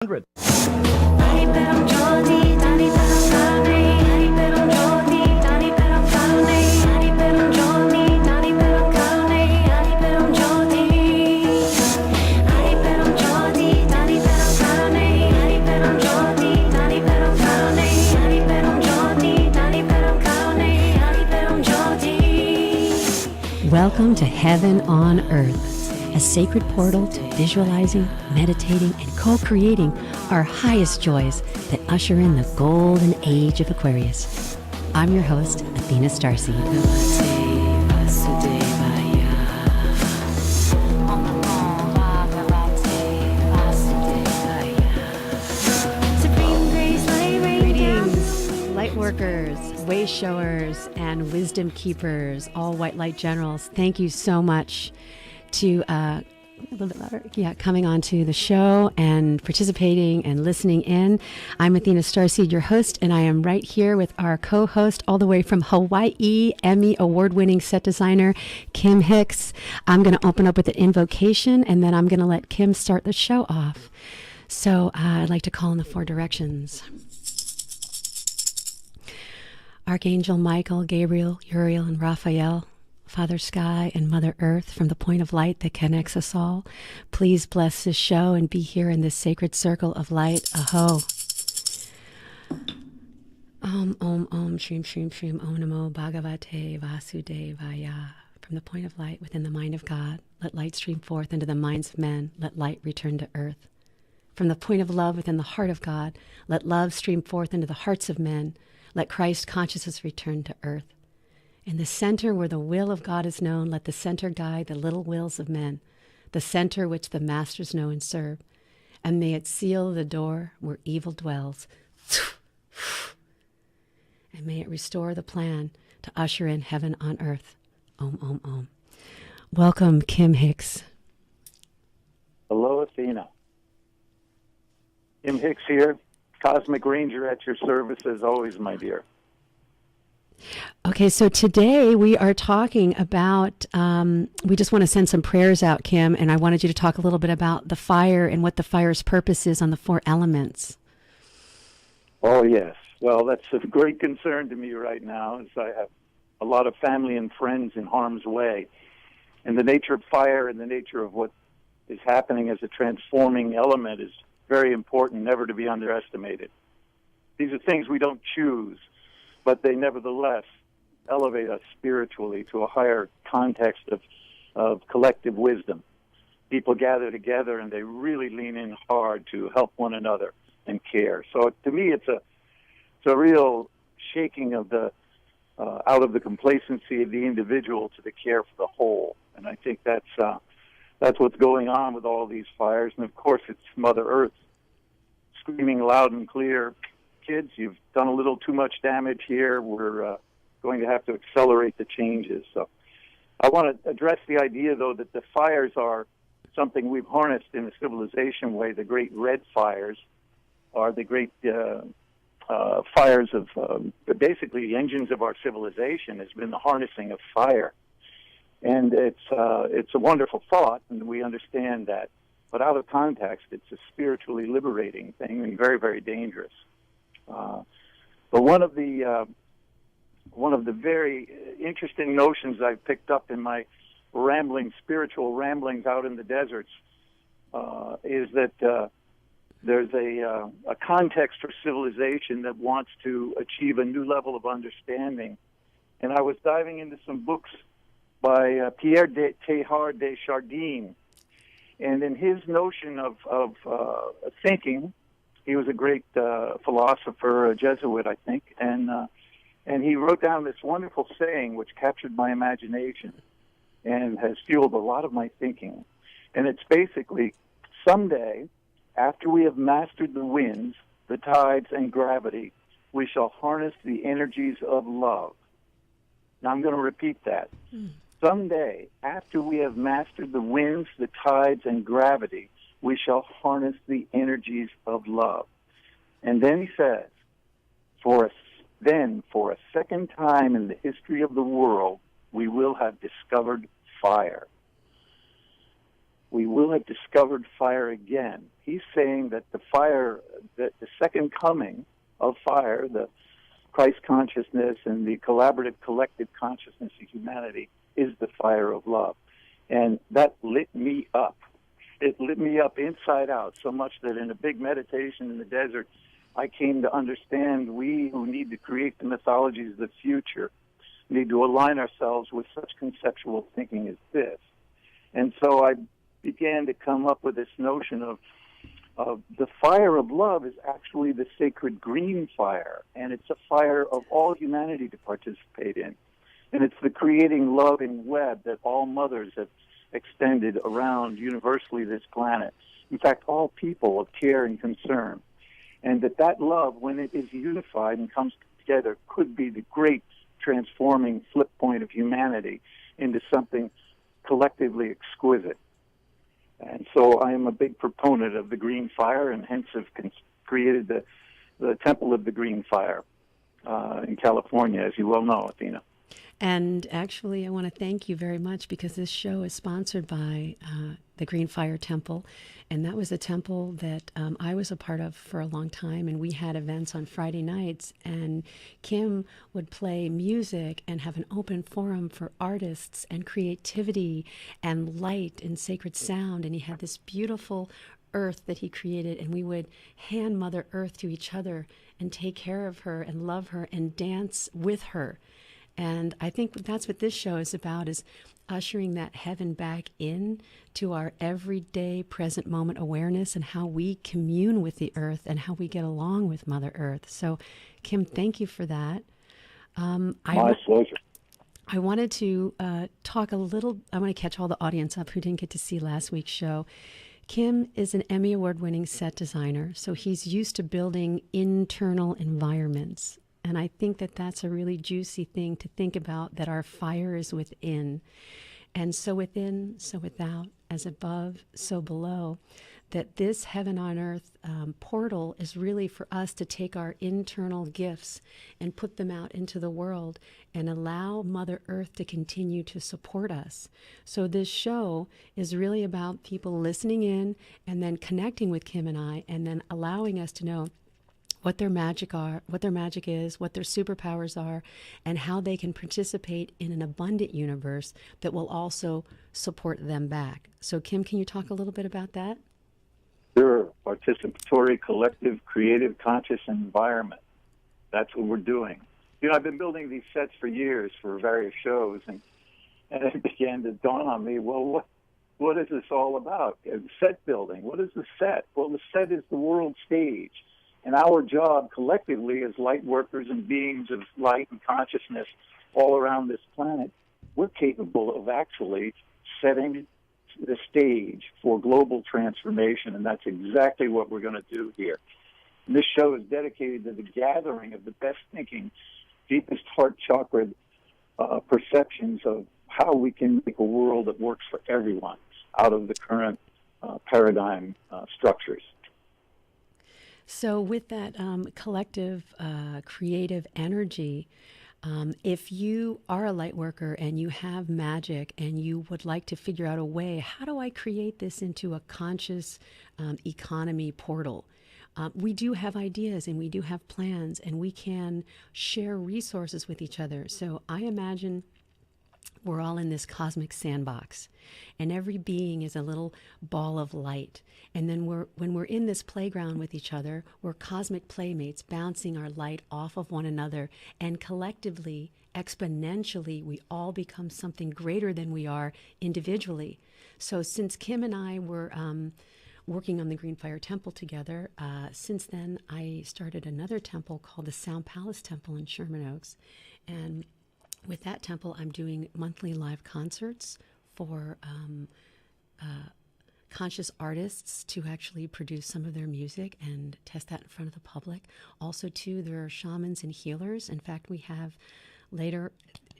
100. Welcome to Heaven on Earth, a sacred portal to visualizing, meditating, and co-creating our highest joys that usher in the Golden Age of Aquarius. I'm your host, Athena StarSeed. Workers, way showers, and wisdom keepers, all white light generals. Thank you so much to a little bit louder. Coming on to the show and participating and listening in. I'm Athena StarSeed, your host, and I am right here with our co-host all the way from Hawaii, Emmy Award-winning set designer Kim Hix. I'm going to open up with an invocation, and then I'm going to let Kim start the show off. So I'd like to call in the four directions. Archangel Michael, Gabriel, Uriel, and Raphael, Father Sky and Mother Earth, from the point of light that connects us all, please bless this show and be here in this sacred circle of light. Aho. Om, Shrim, Shrim, Shrim, Om Namo Bhagavate Vasudevaya. From the point of light within the mind of God, let light stream forth into the minds of men. Let light return to earth. From the point of love within the heart of God, let love stream forth into the hearts of men. Let Christ consciousness return to earth. In the center where the will of God is known, let the center guide the little wills of men, the center which the masters know and serve. And may it seal the door where evil dwells. And may it restore the plan to usher in heaven on earth. Om, Om, Om. Welcome, Kim Hix. Hello, Athena. Kim Hix here. Cosmic Ranger at your service as always, my dear. Okay, so today we are talking about, we just want to send some prayers out, Kim, and I wanted you to talk a little bit about the fire and what the fire's purpose is on the four elements. Oh, yes. Well, that's of great concern to me right now, as I have a lot of family and friends in harm's way. And the nature of fire and the nature of what is happening as a transforming element is very important, never to be underestimated. These are things we don't choose, but they nevertheless elevate us spiritually to a higher context of collective wisdom. People gather together and they really lean in hard to help one another and care. So to me, it's a real shaking of the out of the complacency of the individual to the care for the whole. And I think that's what's going on with all these fires. And, of course, it's Mother Earth screaming loud and clear, kids, you've done a little too much damage here. We're going to have to accelerate the changes. So I want to address the idea, though, that the fires are something we've harnessed in a civilization way. The great red fires are the great fires of basically the engines of our civilization has been the harnessing of fire. And it's a wonderful thought, and we understand that. But out of context, it's a spiritually liberating thing and very, very dangerous. But one of the very interesting notions I've picked up in my spiritual ramblings out in the deserts, is that there's a context for civilization that wants to achieve a new level of understanding. And I was diving into some books by Pierre de Teilhard de Chardin. And in his notion of thinking, he was a great philosopher, a Jesuit, I think, and he wrote down this wonderful saying which captured my imagination and has fueled a lot of my thinking. And it's basically, someday, after we have mastered the winds, the tides, and gravity, we shall harness the energies of love. Now I'm going to repeat that. Someday, after we have mastered the winds, the tides, and gravity, we shall harness the energies of love. And then he says, for a second time in the history of the world, we will have discovered fire. we will have discovered fire again. He's saying that the fire, that the second coming of fire, the Christ consciousness and the collaborative collective consciousness of humanity is the fire of love. And that lit me up. It lit me up inside out so much that in a big meditation in the desert, I came to understand we who need to create the mythologies of the future need to align ourselves with such conceptual thinking as this. And so I began to come up with this notion of the fire of love is actually the sacred green fire, and it's a fire of all humanity to participate in. And it's the creating loving web that all mothers have extended around universally this planet. In fact, all people of care and concern. And that love, when it is unified and comes together, could be the great transforming flip point of humanity into something collectively exquisite. And so I am a big proponent of the green fire, and hence have created the Temple of the Green Fire in California, as you well know, Athena. And actually, I want to thank you very much, because this show is sponsored by the Green Fire Temple. And that was a temple that I was a part of for a long time. And we had events on Friday nights. And Kim would play music and have an open forum for artists and creativity and light and sacred sound. And he had this beautiful earth that he created. And we would hand Mother Earth to each other and take care of her and love her and dance with her. And I think that's what this show is about, is ushering that heaven back in to our everyday present moment awareness and how we commune with the earth and how we get along with Mother Earth. So, Kim, thank you for that. My pleasure. I wanted to talk a little, I want to catch all the audience up who didn't get to see last week's show. Kim is an Emmy Award-winning set designer, so he's used to building internal environments. And I think that that's a really juicy thing to think about, that our fire is within. And so within, so without, as above, so below, that this heaven on earth portal is really for us to take our internal gifts and put them out into the world and allow Mother Earth to continue to support us. So this show is really about people listening in and then connecting with Kim and I, and then allowing us to know what their magic is, what their superpowers are, and how they can participate in an abundant universe that will also support them back. So, Kim, can you talk a little bit about that? Sure. Participatory, collective, creative, conscious environment. That's what we're doing. You know, I've been building these sets for years for various shows, and it began to dawn on me, well, what is this all about? Set building. What is the set? Well, the set is the world stage. And our job collectively as light workers and beings of light and consciousness all around this planet, we're capable of actually setting the stage for global transformation, and that's exactly what we're going to do here. And this show is dedicated to the gathering of the best thinking, deepest heart chakra perceptions of how we can make a world that works for everyone out of the current paradigm structures. So with that collective creative energy, if you are a light worker and you have magic and you would like to figure out a way, how do I create this into a conscious economy portal? We do have ideas and we do have plans, and we can share resources with each other. So I imagine we're all in this cosmic sandbox, and every being is a little ball of light. And then when we're in this playground with each other, we're cosmic playmates bouncing our light off of one another, and collectively, exponentially, we all become something greater than we are individually. So since Kim and I were working on the Green Fire Temple together, since then I started another temple called the Sound Palace Temple in Sherman Oaks. And with that temple, I'm doing monthly live concerts for conscious artists to actually produce some of their music and test that in front of the public. Also, too, there are shamans and healers. In fact, we have later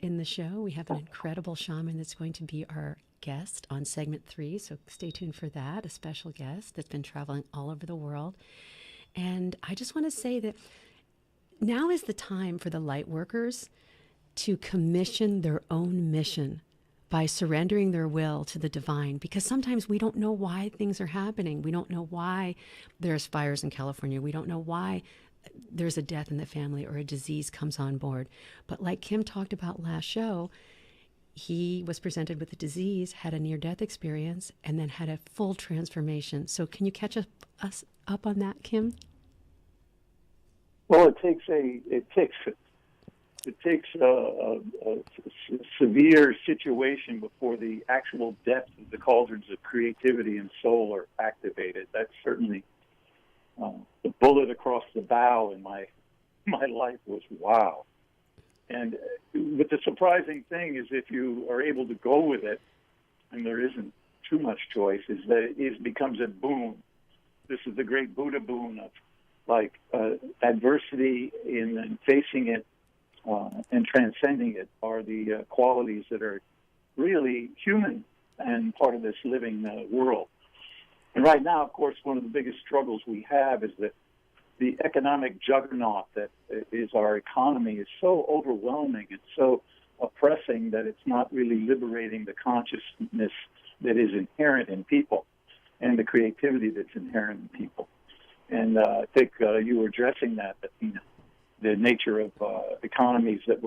in the show, we have an incredible shaman that's going to be our guest on segment 3. So stay tuned for that, a special guest that's been traveling all over the world. And I just want to say that now is the time for the light workers to commission their own mission by surrendering their will to the divine, because sometimes we don't know why things are happening. We don't know why there's fires in California. We don't know why there's a death in the family or a disease comes on board. But like Kim talked about last show, he was presented with a disease, had a near-death experience, and then had a full transformation. So can you catch us up on that, Kim? Well, it takes a severe situation before the actual depth of the cauldrons of creativity and soul are activated. That's certainly the bullet across the bow in my life was wow. And but the surprising thing is, if you are able to go with it, and there isn't too much choice, is that it becomes a boon. This is the great Buddha boon of adversity in facing it and transcending it are the qualities that are really human and part of this living world. And right now, of course, one of the biggest struggles we have is that the economic juggernaut that is our economy is so overwhelming and so oppressing that it's not really liberating the consciousness that is inherent in people and the creativity that's inherent in people. And I think you were addressing that, Athena, the nature of economies that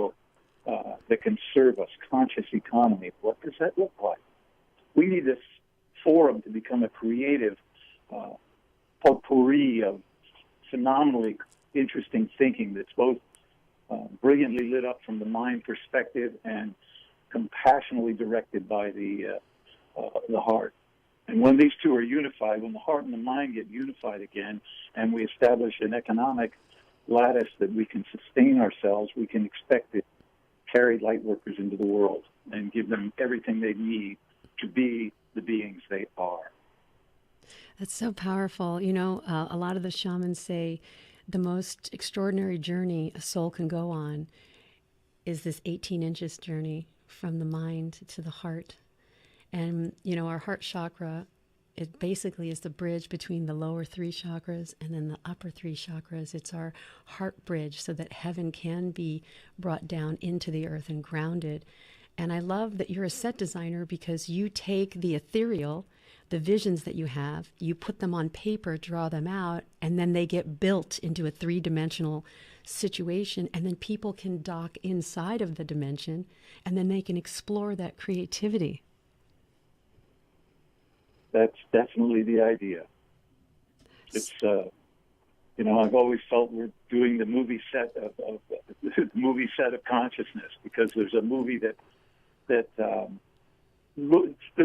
can serve us, conscious economy. What does that look like? We need this forum to become a creative potpourri of phenomenally interesting thinking that's both brilliantly lit up from the mind perspective and compassionately directed by the heart. And when these two are unified, when the heart and the mind get unified again, and we establish an economic lattice that we can sustain ourselves, we can expect to carry light workers into the world and give them everything they need to be the beings they are. That's so powerful. You know, a lot of the shamans say the most extraordinary journey a soul can go on is this 18 inches journey from the mind to the heart. And, you know, our heart chakra, it basically is the bridge between the lower three chakras and then the upper three chakras. It's our heart bridge so that heaven can be brought down into the earth and grounded. And I love that you're a set designer because you take the ethereal, the visions that you have, you put them on paper, draw them out, and then they get built into a three-dimensional situation, and then people can dock inside of the dimension, and then they can explore that creativity. That's definitely the idea. It's, you know, I've always felt we're doing the movie set of movie set of consciousness, because there's a movie there's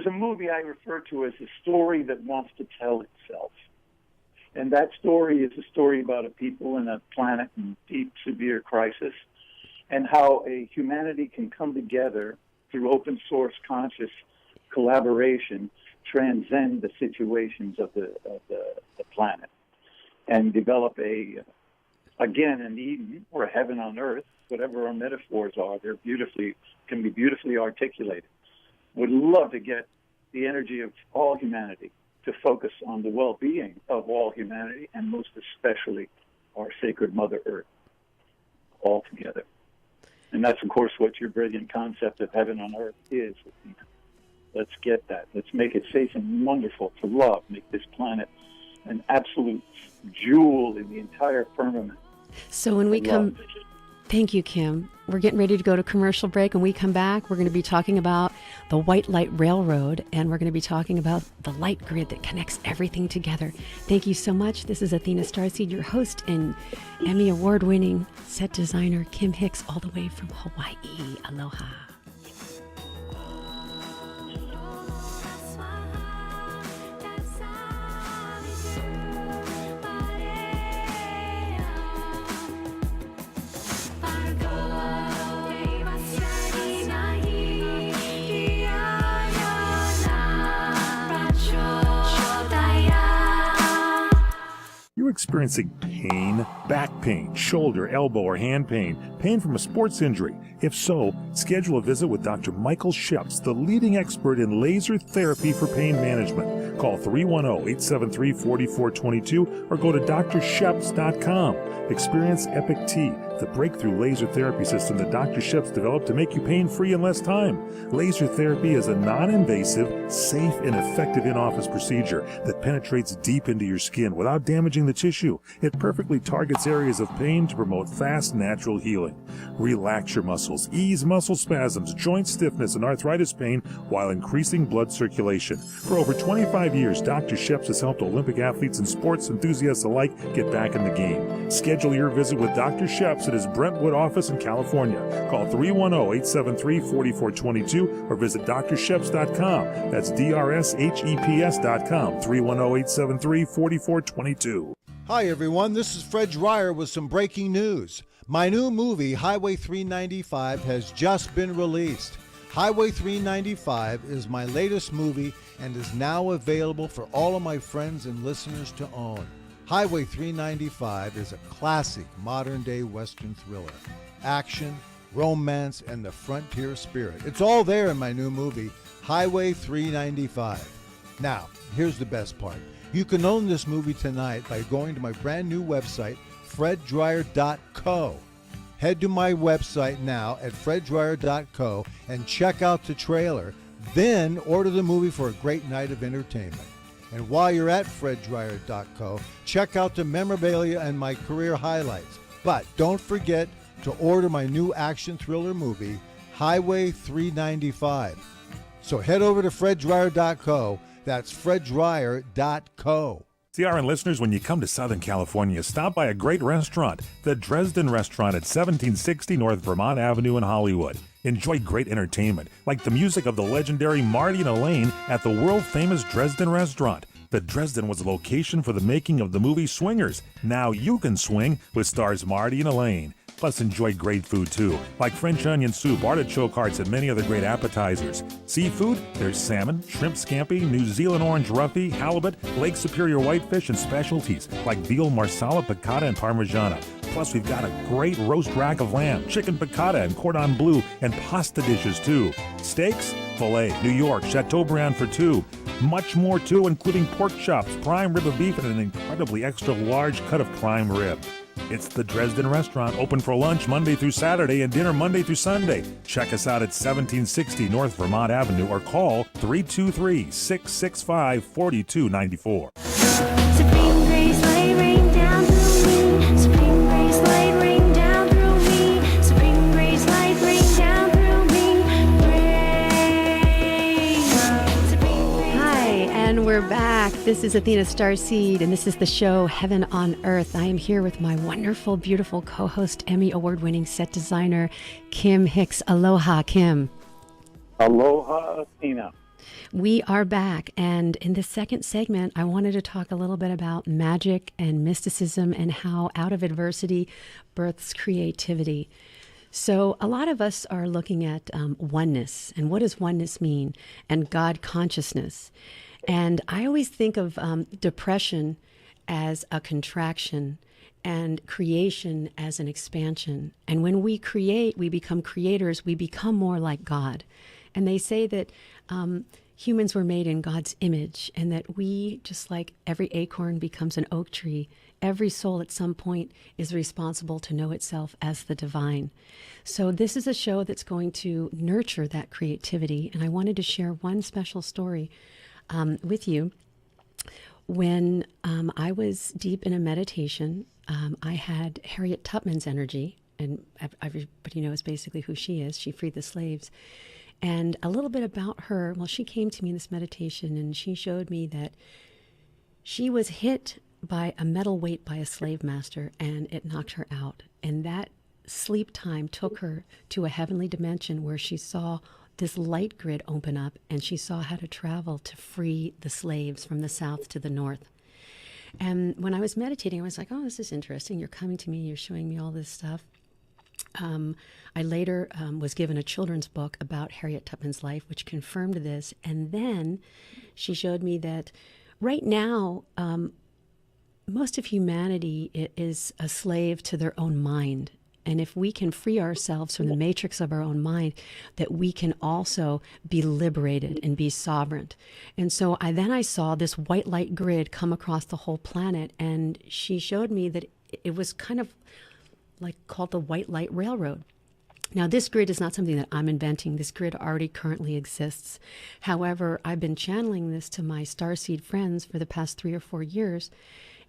a movie I refer to as a story that wants to tell itself. And that story is a story about a people and a planet in deep, severe crisis, and how a humanity can come together through open source conscious collaboration, transcend the situations of the planet, and develop an Eden or a heaven on earth, whatever our metaphors are. Can be beautifully articulated. Would love to get the energy of all humanity to focus on the well-being of all humanity, and most especially our sacred Mother Earth, all together. And that's, of course, what your brilliant concept of heaven on earth is. Let's get that. Let's make it safe and wonderful to love. Make this planet an absolute jewel in the entire firmament. So when we come... Thank you, Kim. We're getting ready to go to commercial break. When we come back, we're going to be talking about the White Light Railroad, and we're going to be talking about the light grid that connects everything together. Thank you so much. This is Athena StarSeed, your host and Emmy Award-winning set designer, Kim Hix, all the way from Hawaii. Aloha. You're experiencing pain, back pain, shoulder, elbow, or hand pain, pain from a sports injury. If so, schedule a visit with Dr. Michael Sheps, the leading expert in laser therapy for pain management. Call 310-873-4422 or go to drsheps.com. Experience epic tea, the breakthrough laser therapy system that Dr. Ships developed to make you pain-free in less time. Laser therapy is a non-invasive, safe, and effective in-office procedure that penetrates deep into your skin without damaging the tissue. It perfectly targets areas of pain to promote fast, natural healing. Relax your muscles, ease muscle spasms, joint stiffness, and arthritis pain while increasing blood circulation. For over 25 years, Dr. Ships has helped Olympic athletes and sports enthusiasts alike get back in the game. Schedule your visit with Dr. Ships at his Brentwood office in California. Call 310-873-4422 or visit drships.com. That's DRSHEPS.com, 310-873-4422. Hi, everyone. This is Fred Dreyer with some breaking news. My new movie, Highway 395, has just been released. Highway 395 is my latest movie and is now available for all of my friends and listeners to own. Highway 395 is a classic modern-day Western thriller. Action, romance, and the frontier spirit. It's all there in my new movie, Highway 395. Now, here's the best part. You can own this movie tonight by going to my brand new website, freddryer.co. Head to my website now at freddryer.co and check out the trailer. Then order the movie for a great night of entertainment. And while you're at freddryer.co, check out the memorabilia and my career highlights. But don't forget to order my new action thriller movie, Highway 395. So head over to freddryer.co. That's freddryer.co. CRN listeners, when you come to Southern California, stop by a great restaurant, the Dresden Restaurant at 1760 North Vermont Avenue in Hollywood. Enjoy great entertainment, like the music of the legendary Marty and Elaine at the world-famous Dresden Restaurant. The Dresden was a location for the making of the movie Swingers. Now you can swing with stars Marty and Elaine. Plus, enjoy great food, too, like French onion soup, artichoke hearts, and many other great appetizers. Seafood, there's salmon, shrimp scampi, New Zealand orange roughy, halibut, Lake Superior whitefish, and specialties like veal marsala, piccata, and parmigiana. Plus, we've got a great roast rack of lamb, chicken piccata, and cordon bleu, and pasta dishes, too. Steaks, filet, New York, Chateaubriand for two. Much more, too, including pork chops, prime rib of beef, and an incredibly extra large cut of prime rib. It's the Dresden Restaurant, open for lunch Monday through Saturday and dinner Monday through Sunday. Check us out at 1760 North Vermont Avenue or call 323-665-4294. Supreme grace, lay rain down through me. Supreme grace, lay rain down through me. Supreme grace, light rain down through me. Rain. Supreme grace. Hi, and we're back. This is Athena StarSeed, and this is the show Heaven on Earth. I am here with my wonderful, beautiful co-host, Emmy Award-winning set designer, Kim Hix. Aloha, Kim. Aloha, Athena. We are back, and in this second segment, I wanted to talk a little bit about magic and mysticism and how out of adversity births creativity. So a lot of us are looking at oneness, and what does oneness mean, and God consciousness. And I always think of depression as a contraction and creation as an expansion. And when we create, we become creators, we become more like God. And they say that humans were made in God's image, and that we, just like every acorn becomes an oak tree, every soul at some point is responsible to know itself as the divine. So this is a show that's going to nurture that creativity. And I wanted to share one special story with you. When I was deep in a meditation, I had Harriet Tubman's energy, and everybody knows basically who she is. She freed the slaves. And a little bit about her, well, she came to me in this meditation, and she showed me that she was hit by a metal weight by a slave master, and it knocked her out. And that sleep time took her to a heavenly dimension where she saw this light grid open up, and she saw how to travel to free the slaves from the south to the north. And when I was meditating, I was like, oh, this is interesting. You're coming to me, you're showing me all this stuff. I later was given a children's book about Harriet Tubman's life, which confirmed this. And then she showed me that right now, most of humanity is a slave to their own mind. And if we can free ourselves from the matrix of our own mind, that we can also be liberated and be sovereign. And so I saw this white light grid come across the whole planet, and she showed me that it was kind of called the White Light Railroad. Now, this grid is not something that I'm inventing. This grid already currently exists. However, I've been channeling this to my starseed friends for the past 3 or 4 years.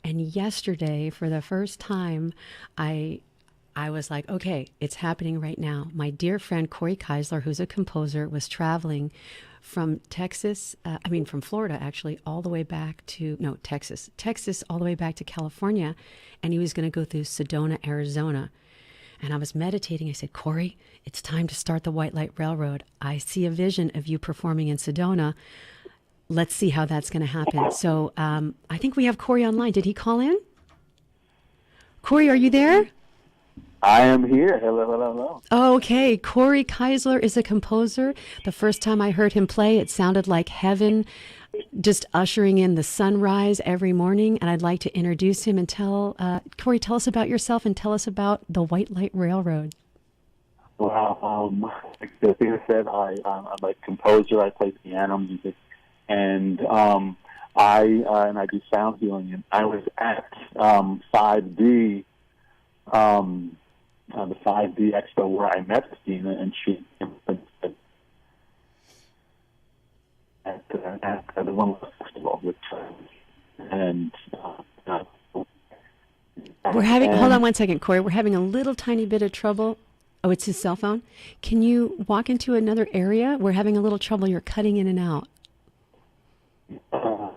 And yesterday, for the first time, I was like, okay, it's happening right now. My dear friend Corey Keisler, who's a composer, was traveling from from Florida, actually, all the way back to, Texas, all the way back to California. And he was going to go through Sedona, Arizona. And I was meditating. I said, Corey, it's time to start the White Light Railroad. I see a vision of you performing in Sedona. Let's see how that's going to happen. So I think we have Corey online. Did he call in? Corey, are you there? I am here. Hello, hello, hello. Okay. Corey Keisler is a composer. The first time I heard him play, it sounded like heaven, just ushering in the sunrise every morning. And I'd like to introduce him and Corey, tell us about yourself and tell us about the White Light Railroad. Well, like Athena said, I'm a composer. I play piano music, and I do sound healing. And I was at 5D, the 5D Expo where I met Athena, and she at the One Love Festival, Hold on one second, Corey. We're having a little tiny bit of trouble. Oh, it's his cell phone. Can you walk into another area? We're having a little trouble. You're cutting in and out. I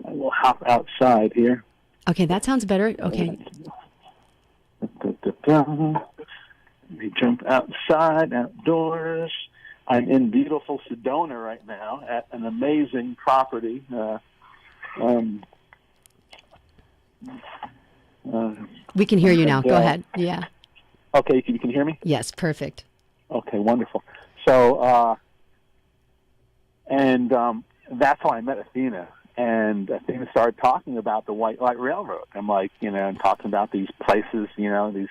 will hop outside here. Okay, that sounds better. Okay. Let me jump outside, outdoors. I'm in beautiful Sedona right now at an amazing property. We can hear you now. Go ahead. Yeah. Okay, you can hear me? Yes, perfect. Okay, wonderful. So, that's how I met Athena. And Athena started talking about the White Light Railroad. I'm like, and talking about these places, these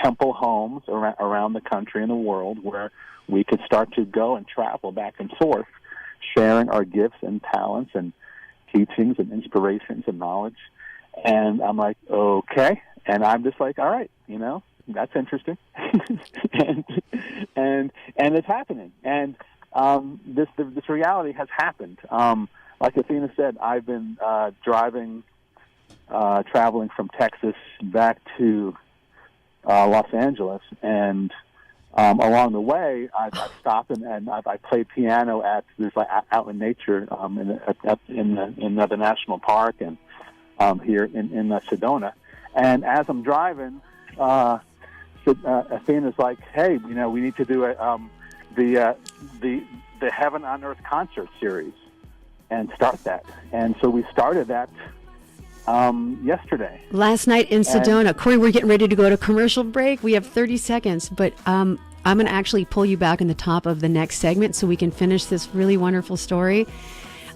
temple homes around the country and the world where we could start to go and travel back and forth, sharing our gifts and talents and teachings and inspirations and knowledge. And I'm like, okay. And I'm just like, all right, that's interesting. and it's happening. And this reality has happened. Like Athena said, I've been traveling from Texas back to Los Angeles, and along the way, I've stopped and I played piano out in nature in the national park and here in Sedona. And as I'm driving, Athena's like, "Hey, we need to do the Heaven on Earth concert series." And start that. And so we started that yesterday. Last night in Sedona. Corey, we're getting ready to go to commercial break. We have 30 seconds, but I'm going to actually pull you back in the top of the next segment so we can finish this really wonderful story.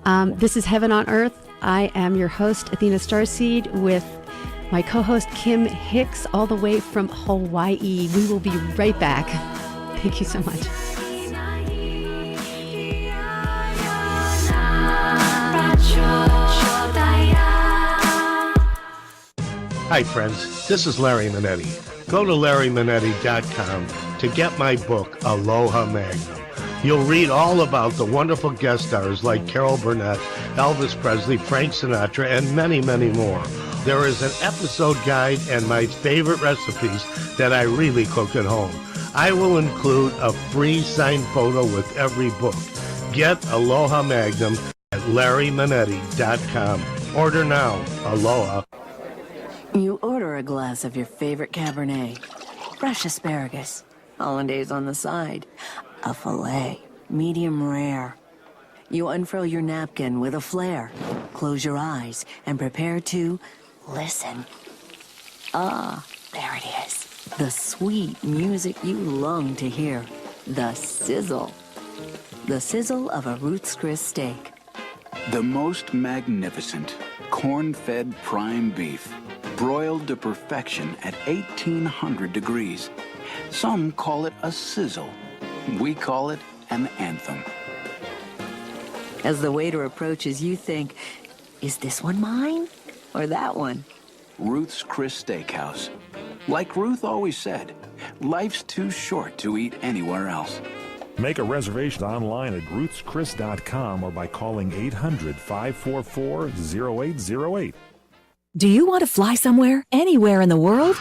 This is Heaven on Earth. I am your host, Athena StarSeed, with my co-host, Kim Hix, all the way from Hawaii. We will be right back. Thank you so much. Hi friends, this is Larry Minetti. Go to LarryMinetti.com to get my book, Aloha Magnum. You'll read all about the wonderful guest stars like Carol Burnett, Elvis Presley, Frank Sinatra, and many, many more. There is an episode guide and my favorite recipes that I really cook at home. I will include a free signed photo with every book. Get Aloha Magnum at LarryMinetti.com. Order now. Aloha. You order a glass of your favorite Cabernet, fresh asparagus, hollandaise on the side, a filet, medium rare. You unfurl your napkin with a flair, close your eyes, and prepare to listen. Ah, there it is. The sweet music you long to hear. The sizzle. The sizzle of a Ruth's Chris steak. The most magnificent corn-fed prime beef, broiled to perfection at 1800 degrees. Some call it a sizzle. We call it an anthem. As the waiter approaches, you think, is this one mine or that one? Ruth's Chris Steakhouse. Like Ruth always said, life's too short to eat anywhere else. Make a reservation online at ruthschris.com or by calling 800-544-0808. Do you want to fly somewhere, anywhere in the world?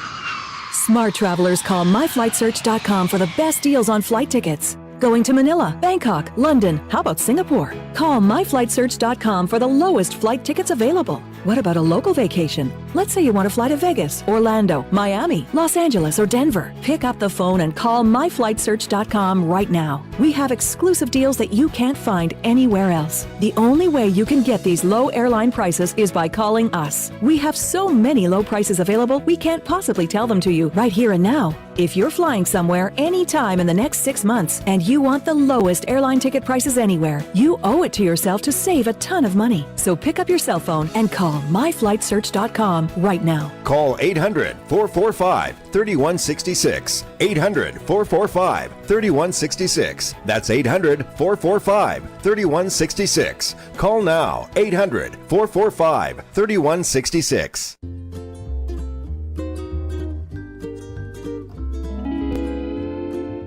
Smart travelers call myflightsearch.com for the best deals on flight tickets. Going to Manila, Bangkok, London, how about Singapore? Call myflightsearch.com for the lowest flight tickets available. What about a local vacation? Let's say you want to fly to Vegas, Orlando, Miami, Los Angeles, or Denver. Pick up the phone and call myflightsearch.com right now. We have exclusive deals that you can't find anywhere else. The only way you can get these low airline prices is by calling us. We have so many low prices available, we can't possibly tell them to you right here and now. If you're flying somewhere anytime in the next 6 months and you want the lowest airline ticket prices anywhere, you owe it to yourself to save a ton of money. So pick up your cell phone and call myflightsearch.com right now. Call 800-445-3166. 800-445-3166. That's 800-445-3166. Call now. 800-445-3166.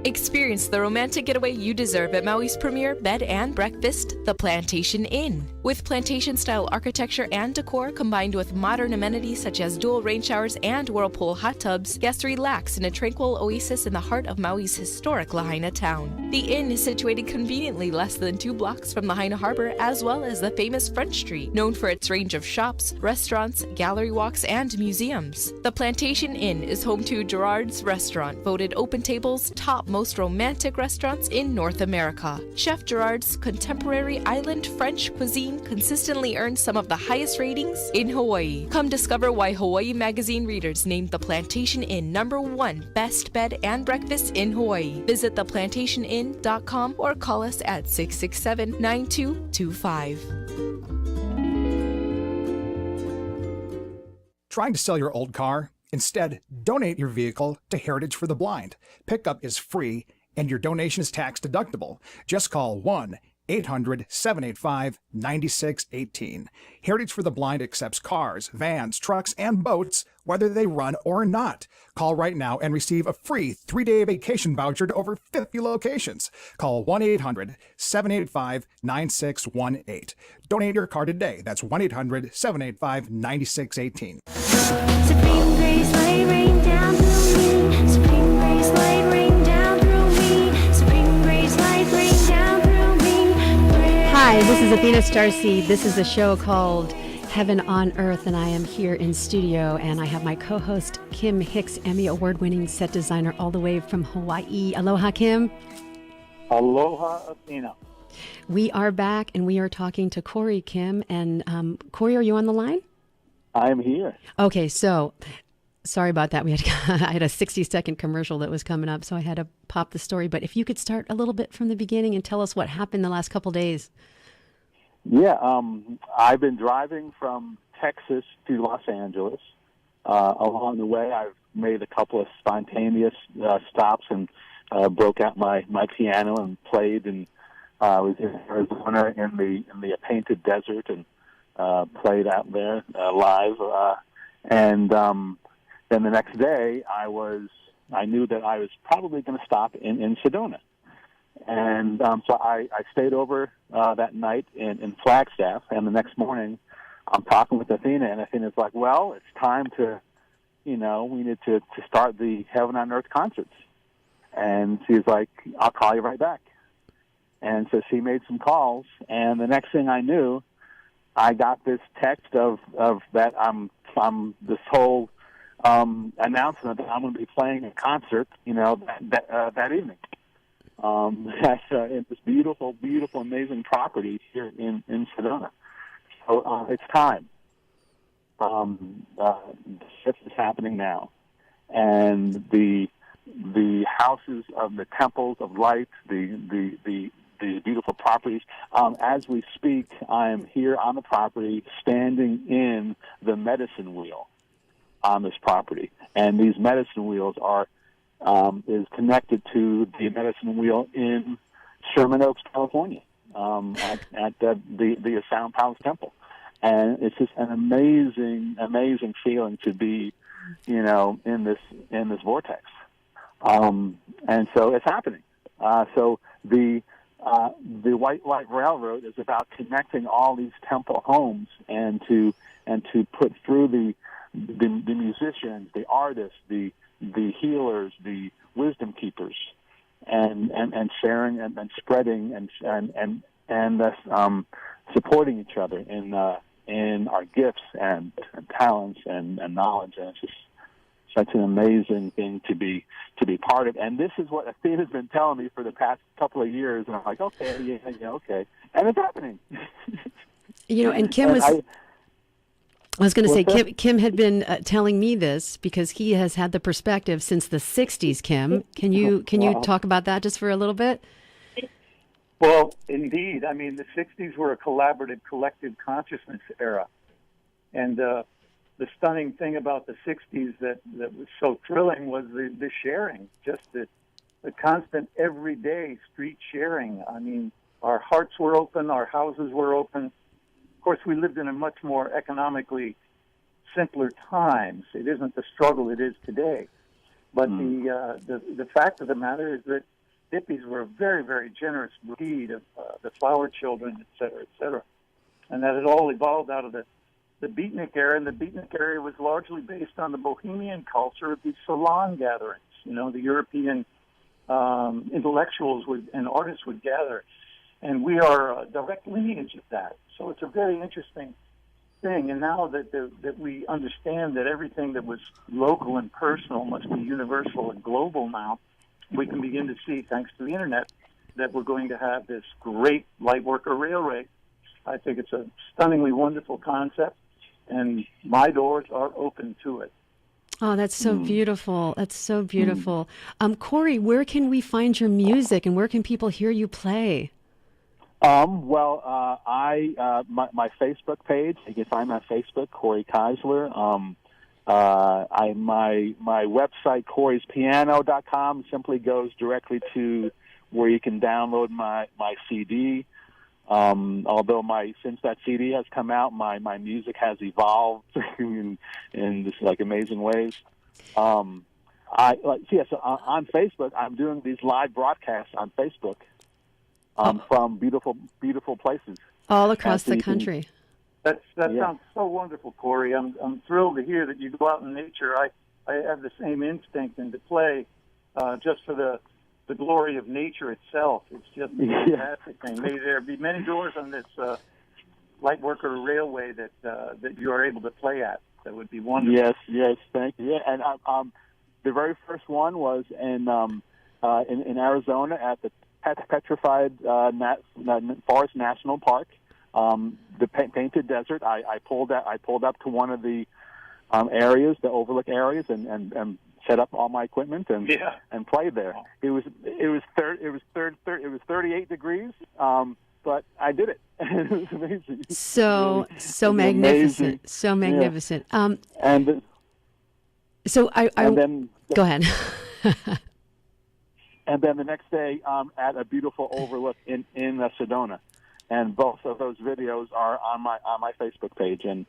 Experience the romantic getaway you deserve at Maui's premier bed and breakfast, the Plantation Inn. With plantation-style architecture and decor combined with modern amenities such as dual rain showers and whirlpool hot tubs, guests relax in a tranquil oasis in the heart of Maui's historic Lahaina town. The inn is situated conveniently less than 2 blocks from Lahaina Harbor, as well as the famous Front Street, known for its range of shops, restaurants, gallery walks, and museums. The Plantation Inn is home to Gerard's Restaurant, voted Open Table's top most romantic restaurants in North America. Chef Gerard's contemporary island French cuisine consistently earns some of the highest ratings in Hawaii. Come discover why Hawaii Magazine readers named the Plantation Inn #1 best bed and breakfast in Hawaii. Visit theplantationinn.com or call us at 667-9225. Trying to sell your old car? Instead, donate your vehicle to Heritage for the Blind. Pickup is free and your donation is tax deductible. Just call 1-800-785-9618. Heritage for the Blind accepts cars, vans, trucks, and boats, whether they run or not. Call right now and receive a free 3-day vacation voucher to over 50 locations. Call 1-800-785-9618. Donate your car today. That's 1-800-785-9618. Supreme grace, light rain down through me. Supreme grace, light rain down through me. Supreme grace, light rain down through me. Hi, this is Athena StarSeed. This is a show called Heaven on Earth, and I am here in studio, and I have my co-host Kim Hix, Emmy Award-winning set designer all the way from Hawaii. Aloha, Kim. Aloha, Athena. We are back, and we are talking to Corey, Kim. And Corey, are you on the line? I'm here. Okay, so sorry about that. I had a 60-second commercial that was coming up, so I had to pop the story. But if you could start a little bit from the beginning and tell us what happened the last couple days. Yeah, I've been driving from Texas to Los Angeles. Along the way, I've made a couple of spontaneous stops and broke out my piano and played, and was in Arizona in the Painted Desert and played out there live. And then the next day, I knew that I was probably going to stop in Sedona. And so I stayed over that night in Flagstaff, and the next morning I'm talking with Athena, and Athena's like, well, it's time to, we need to start the Heaven on Earth concerts. And she's like, I'll call you right back. And so she made some calls, and the next thing I knew, I got this text of that I'm this whole announcement that I'm going to be playing a concert, that evening. At this beautiful, beautiful, amazing property here in Sedona. So it's time. The shift is happening now, and the houses of the temples of light, the beautiful properties. As we speak, I am here on the property, standing in the medicine wheel on this property, and these medicine wheels is connected to the medicine wheel in Sherman Oaks, California, at the Sound Palace Temple. And it's just an amazing, amazing feeling to be in this vortex. And so it's happening. So the White Light Railroad is about connecting all these temple homes and to put through the musicians, the artists, the healers, the wisdom keepers, and sharing and spreading and supporting each other in our gifts and talents and knowledge. And it's just such an amazing thing to be part of. And this is what Athena's been telling me for the past couple of years. And I'm like, okay, yeah, okay. And it's happening. And Kim I was going to say, Kim had been telling me this because he has had the perspective since the 60s, Kim. Can you talk about that just for a little bit? Well, indeed. I mean, the 60s were a collaborative, collective consciousness era. And the stunning thing about the 60s that was so thrilling was the sharing, just the constant everyday street sharing. I mean, our hearts were open, our houses were open. Of course, we lived in a much more economically simpler times. It isn't the struggle it is today. But the fact of the matter is that hippies were a very, very generous breed of the flower children, et cetera, and that it all evolved out of the beatnik era, and the beatnik era was largely based on the bohemian culture of these salon gatherings. The European intellectuals and artists would gather, and we are a direct lineage of that. So it's a very interesting thing. And now that we understand that everything that was local and personal must be universal and global now, we can begin to see, thanks to the internet, that we're going to have this great Lightworker Railway. I think it's a stunningly wonderful concept, and my doors are open to it. Oh, that's so beautiful. That's so beautiful. Corey, where can we find your music, and where can people hear you play? My Facebook page, you can find my Facebook, Corey Keisler. My website, Corey'sPiano.com, simply goes directly to where you can download my CD. Although since that CD has come out, my music has evolved in just amazing ways. On Facebook, I'm doing these live broadcasts on Facebook from beautiful places all across the country. That sounds so wonderful, Corey. I'm thrilled to hear that you go out in nature. I have the same instinct and to play just for the glory of nature itself. It's just a fantastic thing. May there be many doors on this Lightworker Railway that you are able to play at. That would be wonderful. Yes, thank you. Yeah, and the very first one was in Arizona at the Petrified Forest National Park. The Painted Desert. I pulled up to one of the areas, the overlook areas, and set up all my equipment and played there. It was 38 degrees, but I did it. It was amazing. So magnificent, amazing. So magnificent. Yeah. Go ahead. And then the next day, at a beautiful overlook in Sedona. And both of those videos are on my Facebook page, and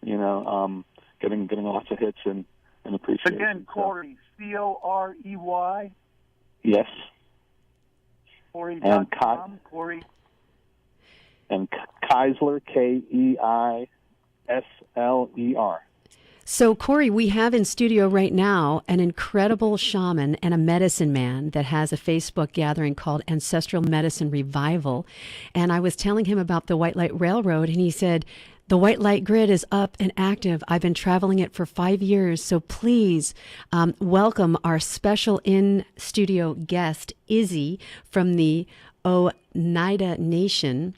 getting lots of hits and appreciation. Again, Corey, Corey. Yes. Corey.com. Corey. And Keisler, Keisler. So, Corey, we have in studio right now an incredible shaman and a medicine man that has a Facebook gathering called Ancestral Medicine Revival. And I was telling him about the White Light Railroad, and he said, the White Light Grid is up and active. I've been traveling it for 5 years. So please welcome our special in-studio guest, Izzy, from the Oneida Nation.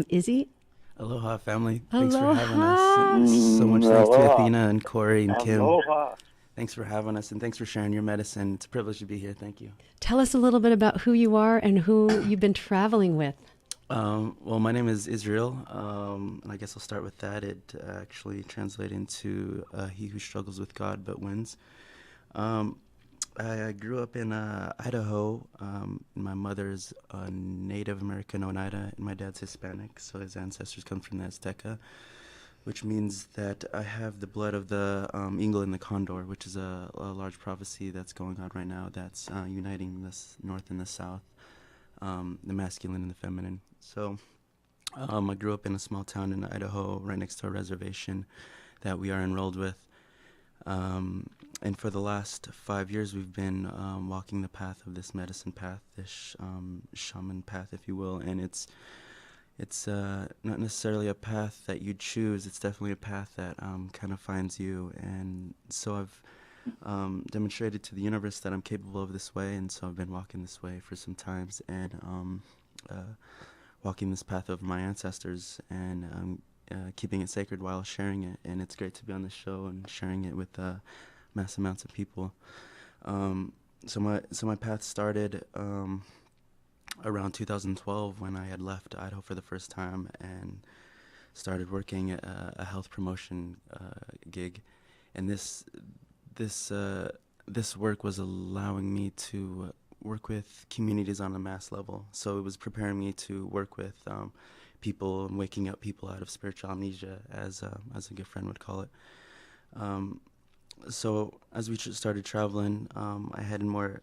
Izzy? Aloha, family. Aloha. Thanks for having us. So much thanks to Athena and Corey and Kim. Aloha. Thanks for having us, and thanks for sharing your medicine. It's a privilege to be here. Thank you. Tell us a little bit about who you are and who you've been traveling with. Well, my name is Israel, and I guess I'll start with that. It actually translates into he who struggles with God but wins. I grew up in Idaho. My mother's Native American Oneida, and my dad's Hispanic, so his ancestors come from the Azteca. which means that I have the blood of the eagle and the condor, which is a large prophecy that's going on right now that's uniting the North and the South, the masculine and the feminine. So I grew up in a small town in Idaho right next to a reservation that we are enrolled with. And for the last 5 years, we've been walking the path of this medicine path, this shaman path, if you will. And it's not necessarily a path that you choose. It's definitely a path that kind of finds you. And so I've demonstrated to the universe that I'm capable of this way. And so I've been walking this way for some times and walking this path of my ancestors and keeping it sacred while sharing it. And it's great to be on this show and sharing it with mass amounts of people. So my path started around 2012 when I had left Idaho for the first time and started working at a health promotion gig. And this work was allowing me to work with communities on a mass level. So it was preparing me to work with people and waking up people out of spiritual amnesia, as a good friend would call it. So as we started traveling, I had more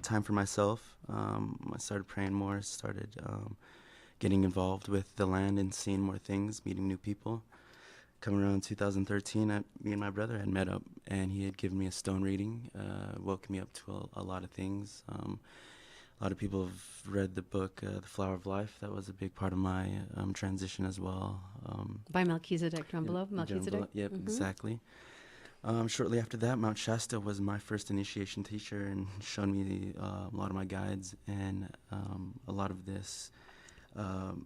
time for myself. I started praying more, started getting involved with the land and seeing more things, meeting new people. Coming around 2013, me and my brother had met up, and he had given me a stone reading, woke me up to a lot of things. A lot of people have read the book, The Flower of Life. That was a big part of my transition as well. By Melchizedek Drumbelow. Melchizedek? Yep, exactly. Shortly after that, Mount Shasta was my first initiation teacher and showed me a lot of my guides and a lot of this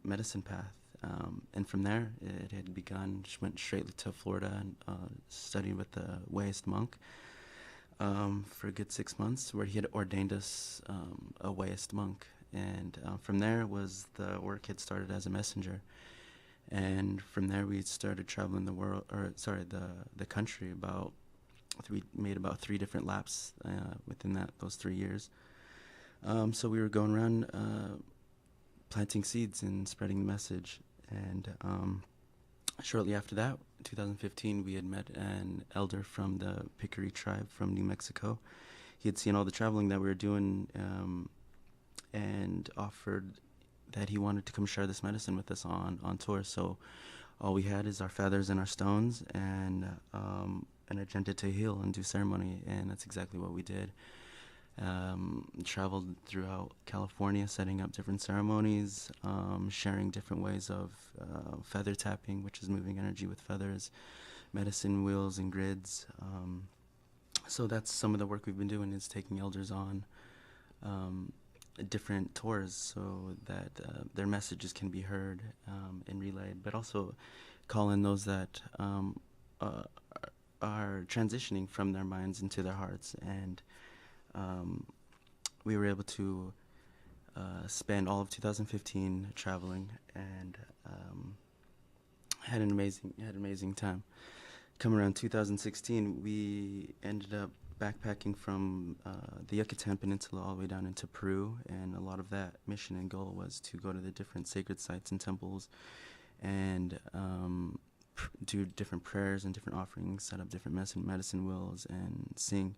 medicine path. And from there, it had begun. Just went straight to Florida and studied with the Wayist monk for a good 6 months, where he had ordained us a Wayist monk. And from there was the work had started as a messenger. And from there, we started traveling the world, the country. We made about 3 different laps within those 3 years. So we were going around planting seeds and spreading the message. And shortly after that, 2015, we had met an elder from the Picari tribe from New Mexico. He had seen all the traveling that we were doing and offered that he wanted to come share this medicine with us on tour. So all we had is our feathers and our stones and an agenda to heal and do ceremony, and that's exactly what we did. Traveled throughout California, setting up different ceremonies, sharing different ways of feather tapping, which is moving energy with feathers, medicine wheels and grids. So that's some of the work we've been doing, is taking elders on different tours so that their messages can be heard and relayed, but also call in those that are transitioning from their minds into their hearts. And we were able to spend all of 2015 traveling and had an amazing time. Coming around 2016, we ended up backpacking from the Yucatan Peninsula all the way down into Peru, and a lot of that mission and goal was to go to the different sacred sites and temples and do different prayers and different offerings, set up different medicine wheels, and sing.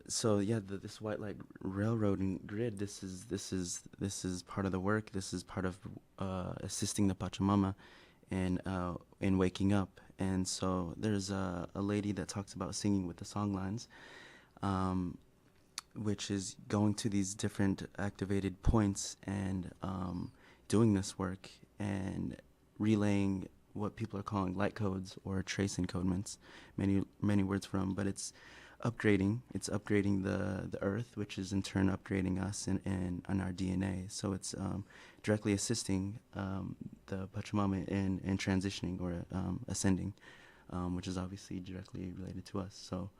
So yeah, this white light railroading grid. This is part of the work. This is part of assisting the Pachamama in waking up. And so there's a lady that talks about singing with the song lines, which is going to these different activated points and doing this work and relaying what people are calling light codes or trace encodements, many words from, but it's upgrading the earth, which is in turn upgrading us and our DNA. So it's directly assisting the Pachamama in transitioning or ascending, which is obviously directly related to us. So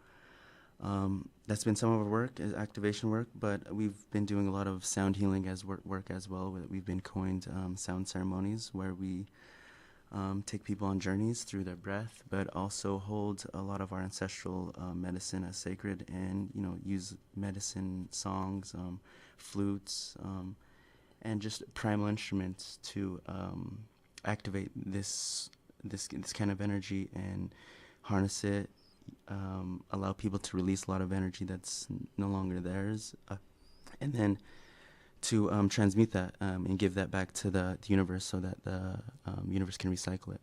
that's been some of our work, activation work, but we've been doing a lot of sound healing as work as well. We've been coined sound ceremonies, where we take people on journeys through their breath, but also hold a lot of our ancestral medicine as sacred, and use medicine songs, flutes, and just primal instruments to activate this kind of energy and harness it, allow people to release a lot of energy that's no longer theirs, and then to transmute that and give that back to the universe so that the universe can recycle it.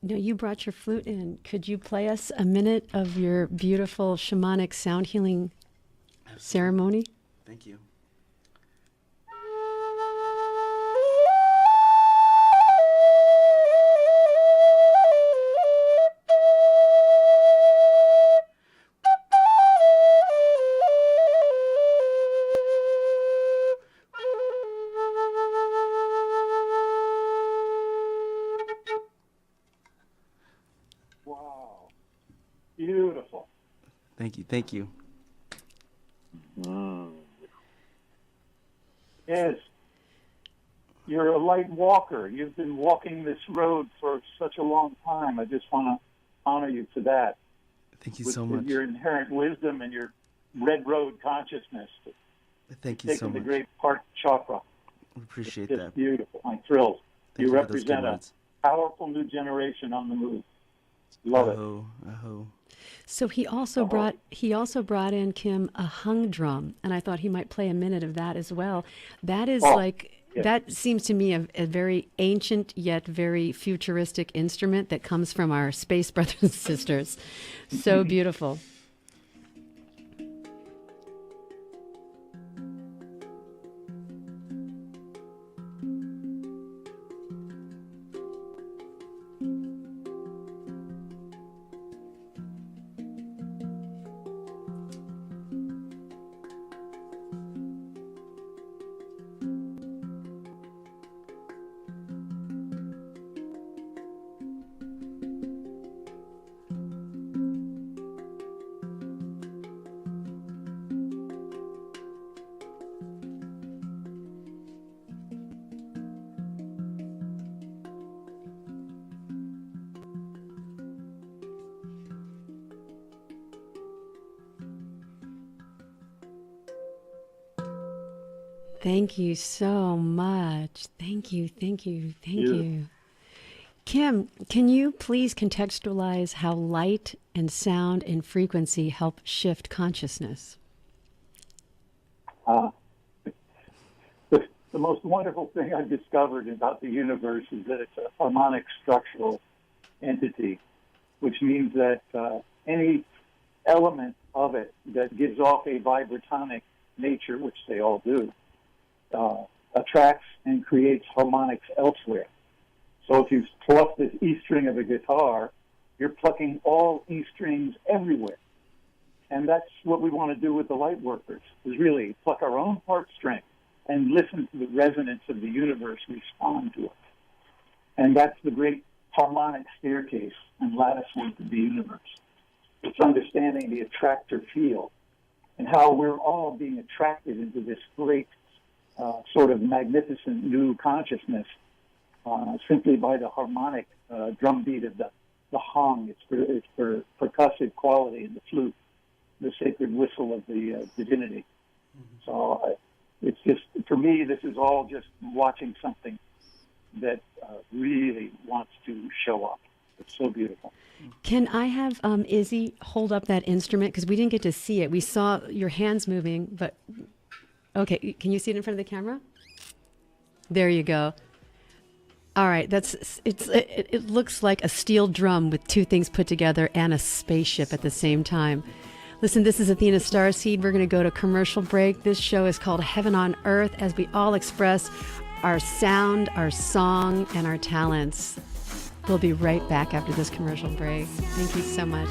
Now, you brought your flute in. Could you play us a minute of your beautiful shamanic sound healing ceremony? Thank you. Wow. Beautiful. Thank you. Thank you. Yes. You're a light walker. You've been walking this road for such a long time. I just want to honor you for that. Thank you with, so with much. your inherent wisdom and your red road consciousness. Thank you so Taking the much. great heart chakra. Appreciate It's that. beautiful. I'm thrilled. Thank You you for those represent good a words. powerful new generation on the move. Love it. Oh. So he also brought in, Kim, a hung drum, and I thought he might play a minute of that as well. That is that seems to me a very ancient yet very futuristic instrument that comes from our space brothers and sisters. So beautiful. Thank you so much. Thank you. Kim, can you please contextualize how light and sound and frequency help shift consciousness? The most wonderful thing I've discovered about the universe is that it's a harmonic structural entity, which means that any element of it that gives off a vibrotonic nature, which they all do, attracts and creates harmonics elsewhere. So if you pluck this E string of a guitar, you're plucking all E strings everywhere. And that's what we want to do with the light workers, is really pluck our own heartstring and listen to the resonance of the universe respond to it. And that's the great harmonic staircase and lattice work of the universe. It's understanding the attractor field and how we're all being attracted into this great sort of magnificent new consciousness simply by the harmonic drumbeat of the hung. It's for percussive quality in the flute, the sacred whistle of the divinity. So it's just, for me, this is all just watching something that really wants to show up. It's so beautiful. Can I have Izzy hold up that instrument? Because we didn't get to see it. We saw your hands moving, but... Okay, can you see it in front of the camera? There you go. All right, it looks like a steel drum with two things put together and a spaceship at the same time. Listen, this is Athena StarSeed. We're going to go to commercial break. This show is called Heaven on Earth, as we all express our sound, our song, and our talents. We'll be right back after this commercial break. Thank you so much.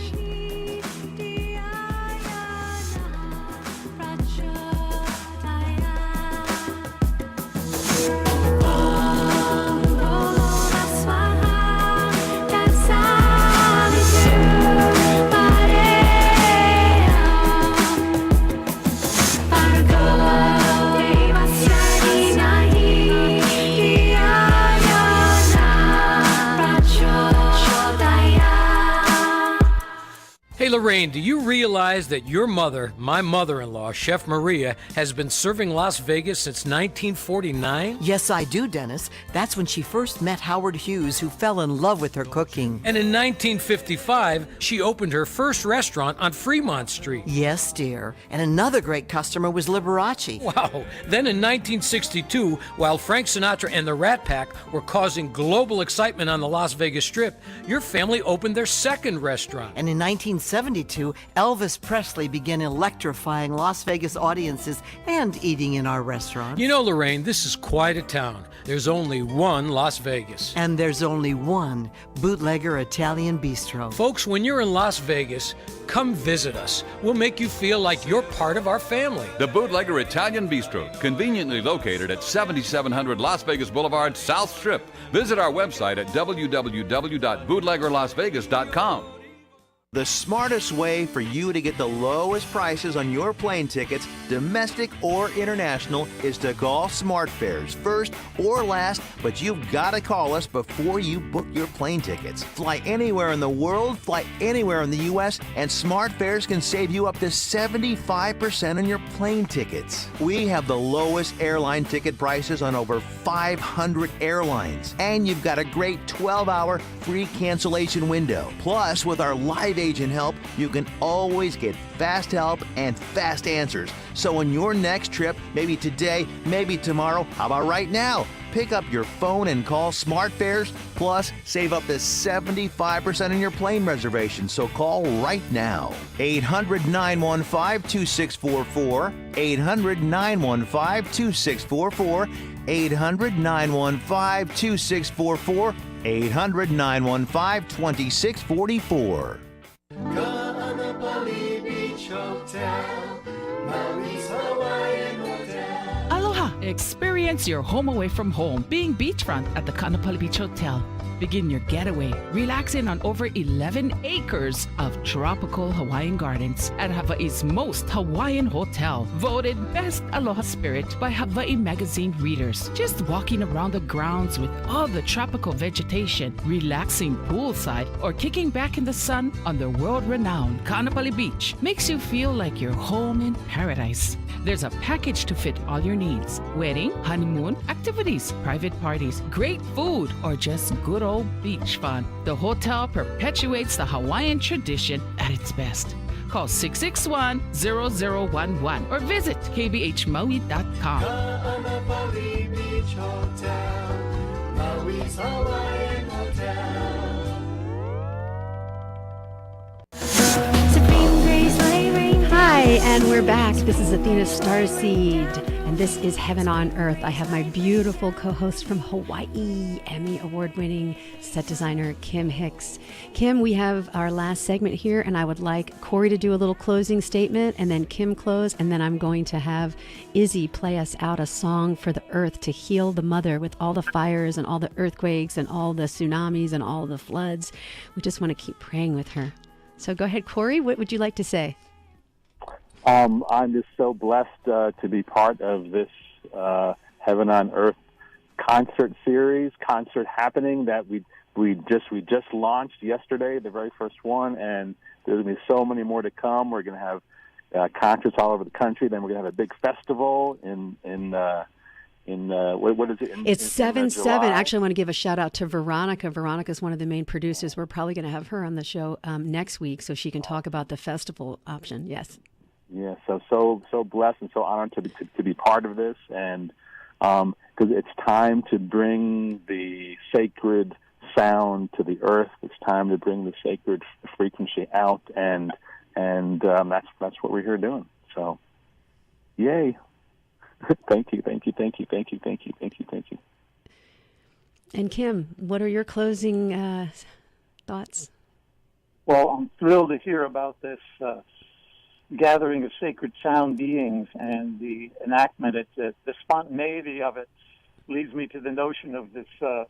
Hey, Lorraine, do you realize that your mother, my mother-in-law, Chef Maria, has been serving Las Vegas since 1949? Yes, I do, Dennis. That's when she first met Howard Hughes, who fell in love with her cooking. And in 1955, she opened her first restaurant on Fremont Street. Yes, dear. And another great customer was Liberace. Wow. Then in 1962, while Frank Sinatra and the Rat Pack were causing global excitement on the Las Vegas Strip, your family opened their second restaurant. And in 1972, Elvis Presley began electrifying Las Vegas audiences and eating in our restaurant. You know, Lorraine, this is quite a town. There's only one Las Vegas. And there's only one Bootlegger Italian Bistro. Folks, when you're in Las Vegas, come visit us. We'll make you feel like you're part of our family. The Bootlegger Italian Bistro, conveniently located at 7700 Las Vegas Boulevard, South Strip. Visit our website at www.bootleggerlasvegas.com. The smartest way for you to get the lowest prices on your plane tickets, domestic or international, is to call SmartFares first or last, but you've got to call us before you book your plane tickets. Fly anywhere in the world, fly anywhere in the U.S., and SmartFares can save you up to 75% on your plane tickets. We have the lowest airline ticket prices on over 500 airlines, and you've got a great 12-hour free cancellation window. Plus, with our live agent help, you can always get fast help and fast answers. So on your next trip, maybe today, maybe tomorrow, how about right now? Pick up your phone and call SmartFares, plus save up to 75% on your plane reservation. So call right now. 800-915-2644, 800-915-2644, 800-915-2644, 800-915-2644. Kaanapali Beach Hotel, Maui's Hawaiian Hotel. Aloha! Experience your home away from home being beachfront at the Kaanapali Beach Hotel. Begin your getaway relaxing on over 11 acres of tropical Hawaiian gardens at Hawaii's most Hawaiian hotel, voted Best Aloha Spirit by Hawaii magazine readers. Just walking around the grounds with all the tropical vegetation, relaxing poolside, or kicking back in the sun on the world-renowned Kaanapali Beach makes you feel like you're home in paradise. There's a package to fit all your needs: wedding, honeymoon, activities, private parties, great food, or just good old beach fun. The hotel perpetuates the Hawaiian tradition at its best. Call 661-0011 or visit kbhmaui.com. Kaanapali Beach Hotel, Maui's Hawaiian Hotel. Supreme Grace Light Rain. Hi, and we're back. This is Athena StarSeed, and this is Heaven on Earth. I have my beautiful co-host from Hawaii, Emmy Award-winning set designer Kim Hix. Kim, we have our last segment here, and I would like Corey to do a little closing statement, and then Kim close, and then I'm going to have Izzy play us out a song for the earth to heal the mother with all the fires and all the earthquakes and all the tsunamis and all the floods. We just want to keep praying with her. So go ahead, Corey. What would you like to say? I'm just so blessed to be part of this Heaven on Earth concert series, concert happening that we just launched yesterday, the very first one, and there's going to be so many more to come. We're going to have concerts all over the country. Then we're going to have a big festival in what is it? It's 7/7. Actually, I want to give a shout out to Veronica. Veronica is one of the main producers. We're probably going to have her on the show next week so she can talk about the festival option. Yes. Yeah, so blessed and so honored to be part of this, and because it's time to bring the sacred sound to the earth. It's time to bring the sacred frequency out, and that's what we're here doing. So, yay! Thank you. And Kim, what are your closing thoughts? Well, I'm thrilled to hear about this gathering of sacred sound beings and the enactment. The spontaneity of it leads me to the notion of this a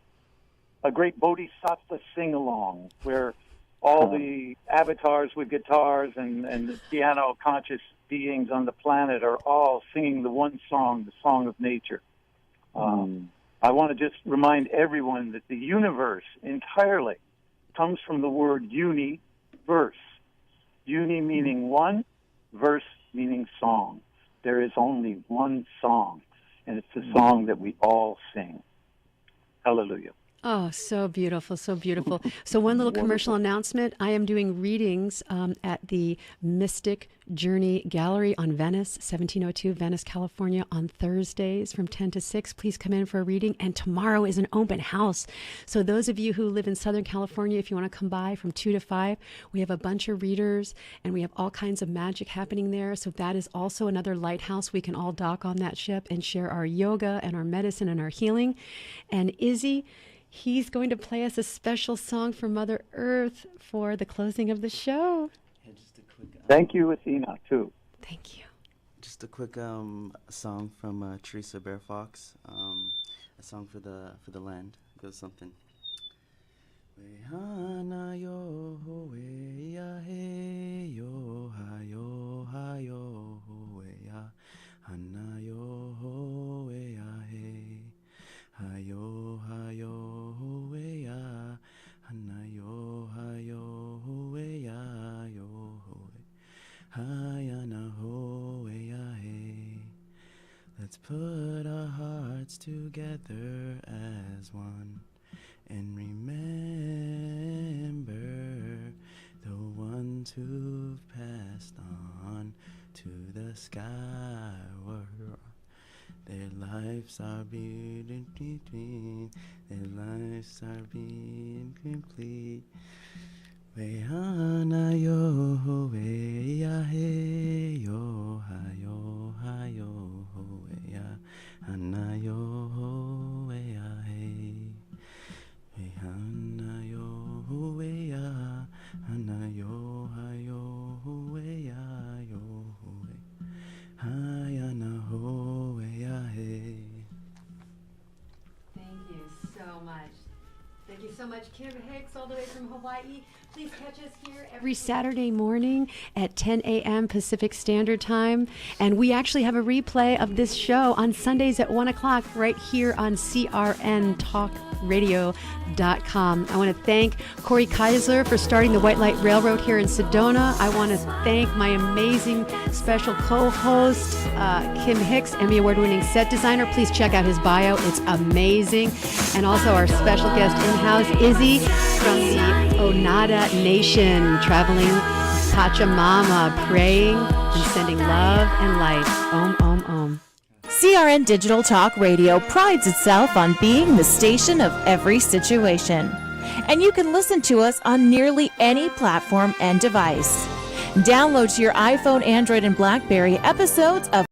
great bodhisattva sing-along where all the avatars with guitars and the piano conscious beings on the planet are all singing the one song, the song of nature. I want to just remind everyone that the universe entirely comes from the word universe. Juni meaning one, verse meaning song. There is only one song, and it's the song that we all sing. Hallelujah. Oh, so beautiful, so beautiful. So one little commercial announcement. I am doing readings at the Mystic Journey Gallery on Venice, 1702 Venice, California, on Thursdays from 10 to 6. Please come in for a reading. And tomorrow is an open house. So those of you who live in Southern California, if you want to come by from 2 to 5, we have a bunch of readers and we have all kinds of magic happening there. So that is also another lighthouse. We can all dock on that ship and share our yoga and our medicine and our healing. And Izzy, he's going to play us a special song for Mother Earth for the closing of the show. Thank you, Athena, too. Thank you. Just a quick song from Teresa Bear Fox, a song for the land. It goes something. Wehana yo we ya he yo ha yo we ya hana yo we ya he ha yo we ya hana yo we ya yo hayana ho we ya he. Let's put our hearts together as one and remember the ones who've passed on to the sky world. Their lives are being between, their lives are being complete. Wehana yo we ya he yo ha yo we ya hana yo we ya he. Hana yo we ya hana yo ha yo we ya yo we hayana ho we ya he. Thank you so much. Thank you so much, Kim Hix, all the way from Hawaii. Please catch us here every Saturday morning at 10 a.m. Pacific Standard Time. And we actually have a replay of this show on Sundays at 1 o'clock right here on crntalkradio.com. I want to thank Corey Keisler for starting the White Light Railroad here in Sedona. I want to thank my amazing special co-host, Kim Hix, Emmy Award-winning set designer. Please check out his bio. It's amazing. And also our special guest in-house, Izzy from the Onada Nation, traveling Pachamama, praying and sending love and light. Om, om, om. CRN Digital Talk Radio prides itself on being the station of every situation. And you can listen to us on nearly any platform and device. Download to your iPhone, Android, and BlackBerry episodes of